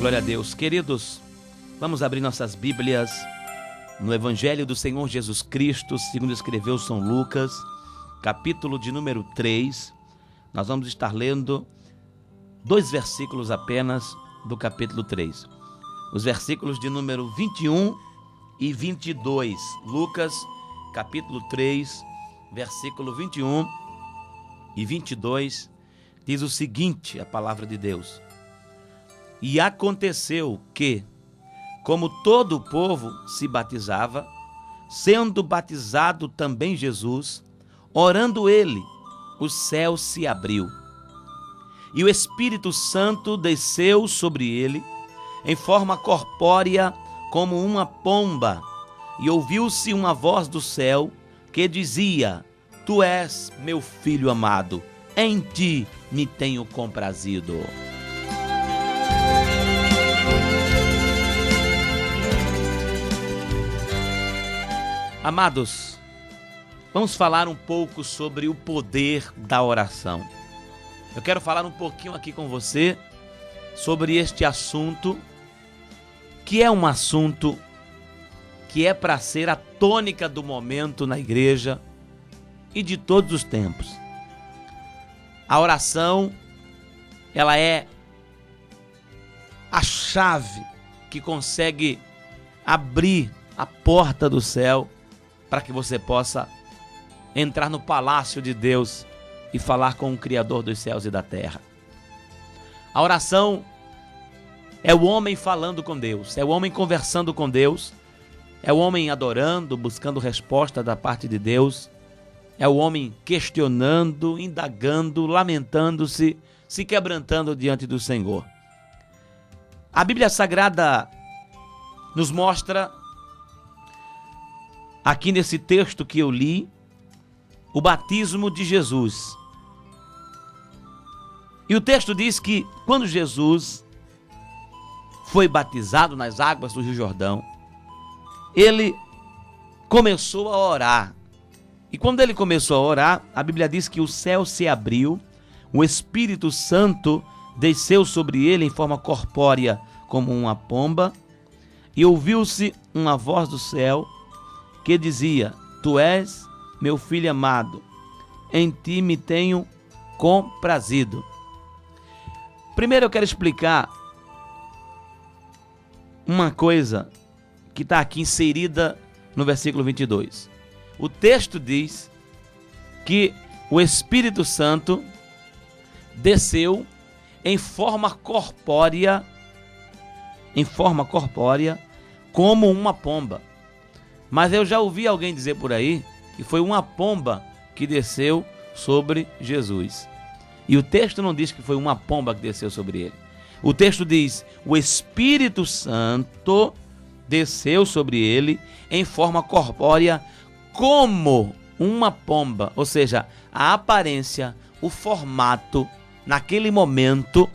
Glória a Deus. Queridos, vamos abrir nossas Bíblias no Evangelho do Senhor Jesus Cristo, segundo escreveu São Lucas, capítulo de número 3. Nós vamos estar lendo 2 versículos apenas do capítulo 3. Os versículos de número 21 e 22. Lucas, capítulo 3, versículo 21 e 22, diz o seguinte, a palavra de Deus: E aconteceu que, como todo o povo se batizava, sendo batizado também Jesus, orando ele, o céu se abriu. E o Espírito Santo desceu sobre ele, em forma corpórea, como uma pomba, e ouviu-se uma voz do céu, que dizia: Tu és meu filho amado, em ti me tenho comprazido. Amados, vamos falar um pouco sobre o poder da oração. Eu quero falar um pouquinho aqui com você sobre este assunto, que é um assunto que é para ser a tônica do momento na igreja e de todos os tempos. A oração, ela é a chave que consegue abrir a porta do céu para que você possa entrar no palácio de Deus e falar com o Criador dos céus e da terra. A oração é o homem falando com Deus, é o homem conversando com Deus, é o homem adorando, buscando resposta da parte de Deus, é o homem questionando, indagando, lamentando-se, se quebrantando diante do Senhor. A Bíblia Sagrada nos mostra, aqui nesse texto que eu li, o batismo de Jesus. E o texto diz que quando Jesus foi batizado nas águas do Rio Jordão, ele começou a orar. E quando ele começou a orar, a Bíblia diz que o céu se abriu, o Espírito Santo desceu sobre ele em forma corpórea como uma pomba, e ouviu-se uma voz do céu que dizia: Tu és meu filho amado, em ti me tenho comprazido. Primeiro eu quero explicar uma coisa que está aqui inserida no versículo 22. O texto diz que o Espírito Santo desceu em forma corpórea, como uma pomba. Mas eu já ouvi alguém dizer por aí que foi uma pomba que desceu sobre Jesus. E o texto não diz que foi uma pomba que desceu sobre ele. O texto diz: o Espírito Santo desceu sobre ele em forma corpórea como uma pomba. Ou seja, a aparência, o formato, naquele momento,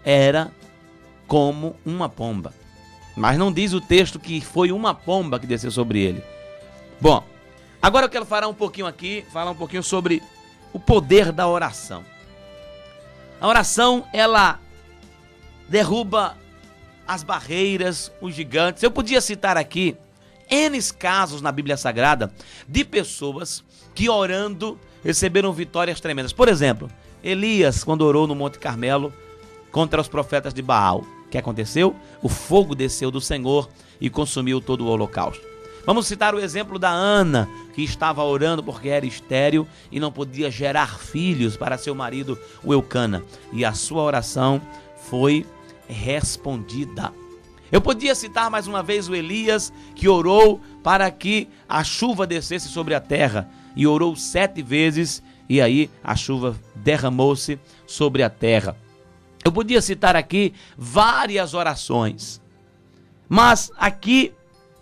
era como uma pomba. Mas não diz o texto que foi uma pomba que desceu sobre ele. Bom, agora eu quero falar um pouquinho sobre o poder da oração. A oração, ela derruba as barreiras, os gigantes. Eu podia citar aqui N casos na Bíblia Sagrada de pessoas que orando receberam vitórias tremendas. Por exemplo, Elias, quando orou no Monte Carmelo contra os profetas de Baal. O que aconteceu? O fogo desceu do Senhor e consumiu todo o holocausto. Vamos citar o exemplo da Ana, que estava orando porque era estéril e não podia gerar filhos para seu marido, o Eucana. E a sua oração foi respondida. Eu podia citar mais uma vez o Elias, que orou para que a chuva descesse sobre a terra. E orou 7 vezes e aí a chuva derramou-se sobre a terra. Eu podia citar aqui várias orações, mas aqui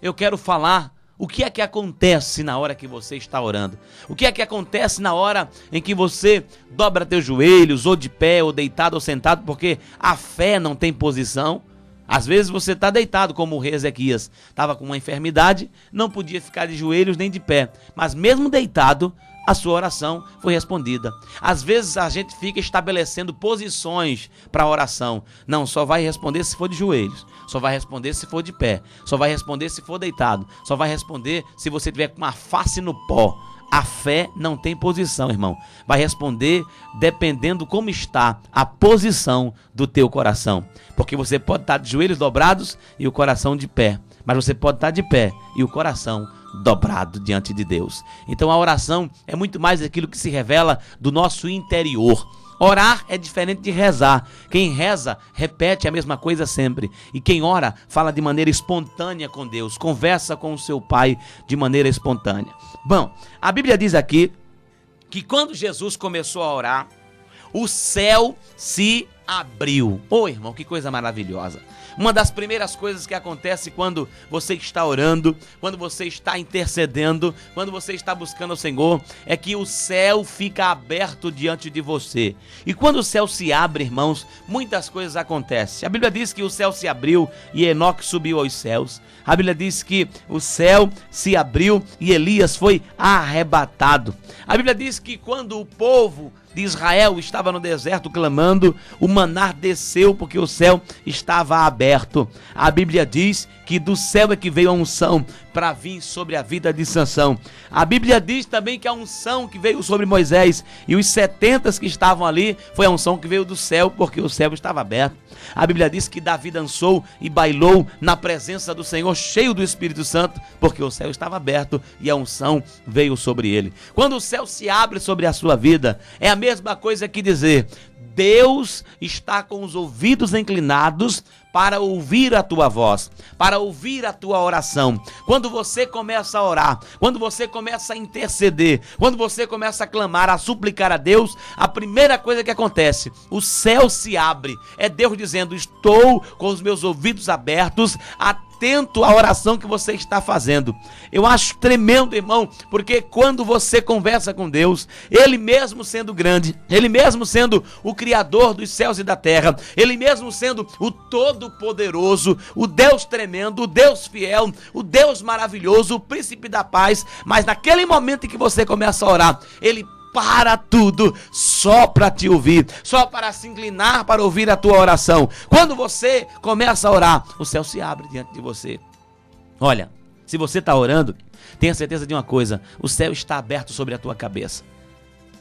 eu quero falar o que é que acontece na hora que você está orando. O que é que acontece na hora em que você dobra teus joelhos, ou de pé, ou deitado, ou sentado, porque a fé não tem posição. Às vezes você está deitado, como o rei Ezequias estava com uma enfermidade, não podia ficar de joelhos nem de pé, mas mesmo deitado, a sua oração foi respondida. Às vezes a gente fica estabelecendo posições para a oração. Não, só vai responder se for de joelhos, só vai responder se for de pé, só vai responder se for deitado, só vai responder se você tiver com uma face no pó. A fé não tem posição, irmão. Vai responder dependendo como está a posição do teu coração. Porque você pode estar de joelhos dobrados e o coração de pé. Mas você pode estar de pé e o coração dobrado diante de Deus. Então a oração é muito mais aquilo que se revela do nosso interior. Orar é diferente de rezar. Quem reza, repete a mesma coisa sempre. E quem ora, fala de maneira espontânea com Deus. Conversa com o seu Pai de maneira espontânea. Bom, a Bíblia diz aqui que quando Jesus começou a orar, o céu se abriu. Ô, irmão, que coisa maravilhosa. Uma das primeiras coisas que acontece quando você está orando, quando você está intercedendo, quando você está buscando o Senhor, é que o céu fica aberto diante de você. E quando o céu se abre, irmãos, muitas coisas acontecem. A Bíblia diz que o céu se abriu e Enoque subiu aos céus. A Bíblia diz que o céu se abriu e Elias foi arrebatado. A Bíblia diz que quando o povo de Israel estava no deserto clamando, o maná desceu porque o céu estava aberto. A Bíblia diz que do céu é que veio a unção para vir sobre a vida de Sansão. A Bíblia diz também que a unção que veio sobre Moisés e os 70 que estavam ali foi a unção que veio do céu porque o céu estava aberto. A Bíblia diz que Davi dançou e bailou na presença do Senhor, cheio do Espírito Santo, porque o céu estava aberto e a unção veio sobre ele. Quando o céu se abre sobre a sua vida, é a mesma coisa que dizer: Deus está com os ouvidos inclinados para ouvir a tua voz, para ouvir a tua oração. Quando você começa a orar, quando você começa a interceder, quando você começa a clamar, a suplicar a Deus, a primeira coisa que acontece, o céu se abre. É Deus dizendo: estou com os meus ouvidos abertos, atento à oração que você está fazendo. Eu acho tremendo, irmão, porque quando você conversa com Deus, Ele mesmo sendo grande, Ele mesmo sendo o Criador dos céus e da terra, Ele mesmo sendo o Todo-Poderoso, o Deus tremendo, o Deus fiel, o Deus maravilhoso, o Príncipe da paz, mas naquele momento em que você começa a orar, Ele para tudo só para te ouvir, só para se inclinar para ouvir a tua oração. Quando você começa a orar, o céu se abre diante de você. Olha, se você está orando, tenha certeza de uma coisa: o céu está aberto sobre a tua cabeça.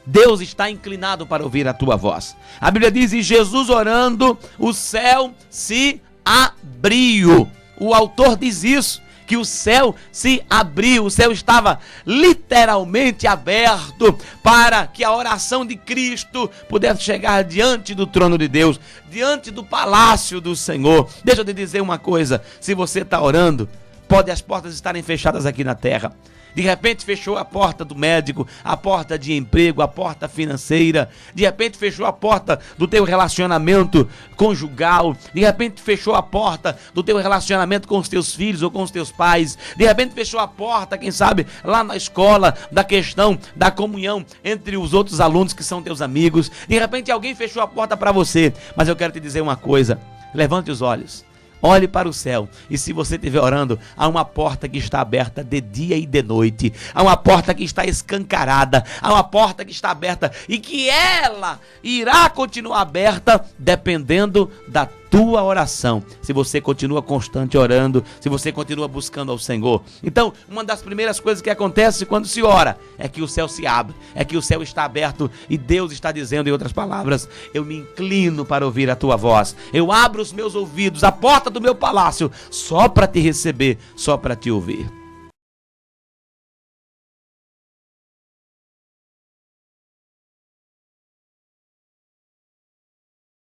Deus está inclinado para ouvir a tua voz. A Bíblia diz: e Jesus orando, o céu se abriu. O autor diz isso, que o céu se abriu, o céu estava literalmente aberto para que a oração de Cristo pudesse chegar diante do trono de Deus, diante do palácio do Senhor. Deixa eu te dizer uma coisa: se você está orando, pode as portas estarem fechadas aqui na terra. De repente fechou a porta do médico, a porta de emprego, a porta financeira. De repente fechou a porta do teu relacionamento conjugal. De repente fechou a porta do teu relacionamento com os teus filhos ou com os teus pais. De repente fechou a porta, quem sabe, lá na escola, da questão da comunhão entre os outros alunos que são teus amigos. De repente alguém fechou a porta para você. Mas eu quero te dizer uma coisa: levante os olhos, olhe para o céu, e se você estiver orando, há uma porta que está aberta de dia e de noite, há uma porta que está escancarada, há uma porta que está aberta e que ela irá continuar aberta dependendo da tua oração, se você continua constante orando, se você continua buscando ao Senhor. Então, uma das primeiras coisas que acontece quando se ora é que o céu se abre, é que o céu está aberto e Deus está dizendo, em outras palavras: eu me inclino para ouvir a tua voz, eu abro os meus ouvidos, a porta do meu palácio, só para te receber, só para te ouvir.